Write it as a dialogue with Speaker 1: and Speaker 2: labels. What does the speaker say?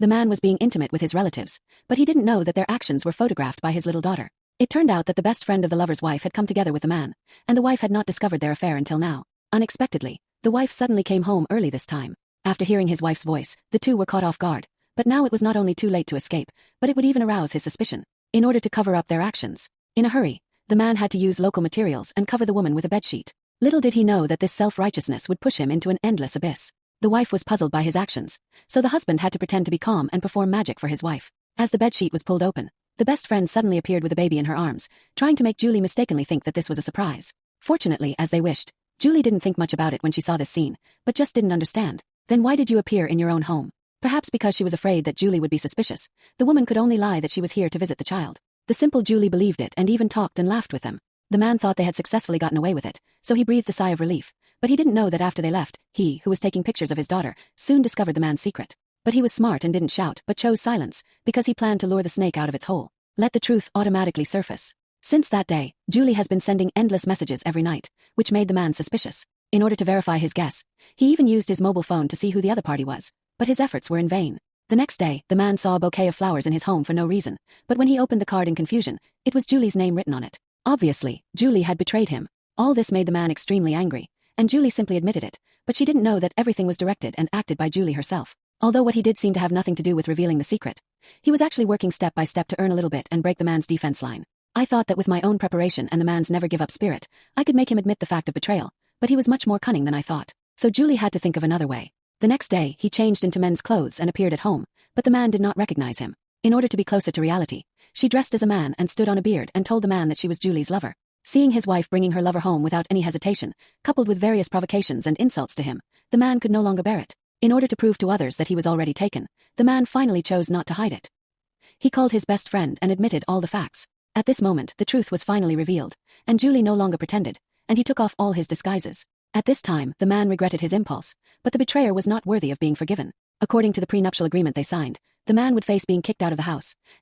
Speaker 1: The man was being intimate with his relatives, but he didn't know that their actions were photographed by his little daughter. It turned out that the best friend of the lover's wife had come together with the man, and the wife had not discovered their affair until now. Unexpectedly, the wife suddenly came home early this time. After hearing his wife's voice, the two were caught off guard, but now it was not only too late to escape, but it would even arouse his suspicion. In order to cover up their actions, in a hurry, the man had to use local materials and cover the woman with a bedsheet. Little did he know that this self-righteousness would push him into an endless abyss. The wife was puzzled by his actions, so the husband had to pretend to be calm and perform magic for his wife. As the bedsheet was pulled open, the best friend suddenly appeared with a baby in her arms, trying to make Julie mistakenly think that this was a surprise. Fortunately, as they wished, Julie didn't think much about it when she saw this scene, but just didn't understand. Then why did you appear in your own home? Perhaps because she was afraid that Julie would be suspicious. The woman could only lie that she was here to visit the child. The simple Julie believed it and even talked and laughed with them. The man thought they had successfully gotten away with it, so he breathed a sigh of relief. But he didn't know that after they left, he, who was taking pictures of his daughter, soon discovered the man's secret. But he was smart and didn't shout but chose silence, because he planned to lure the snake out of its hole. Let the truth automatically surface. Since that day, Julie has been sending endless messages every night, which made the man suspicious. In order to verify his guess, he even used his mobile phone to see who the other party was, but his efforts were in vain. The next day, the man saw a bouquet of flowers in his home for no reason, but when he opened the card in confusion, it was Julie's name written on it. Obviously, Julie had betrayed him. All this made the man extremely angry, and Julie simply admitted it, but she didn't know that everything was directed and acted by Julie herself. Although what he did seemed to have nothing to do with revealing the secret, he was actually working step by step to earn a little bit and break the man's defense line. I thought that with my own preparation and the man's never-give-up spirit, I could make him admit the fact of betrayal, but he was much more cunning than I thought. So Julie had to think of another way. The next day, he changed into men's clothes and appeared at home, but the man did not recognize him. In order to be closer to reality, she dressed as a man and stood on a beard and told the man that she was Julie's lover. Seeing his wife bringing her lover home without any hesitation, coupled with various provocations and insults to him, the man could no longer bear it. In order to prove to others that he was already taken, the man finally chose not to hide it. He called his best friend and admitted all the facts. At this moment, the truth was finally revealed, and Julie no longer pretended, and he took off all his disguises. At this time, the man regretted his impulse, but the betrayer was not worthy of being forgiven. According to the prenuptial agreement they signed, the man would face being kicked out of the house, and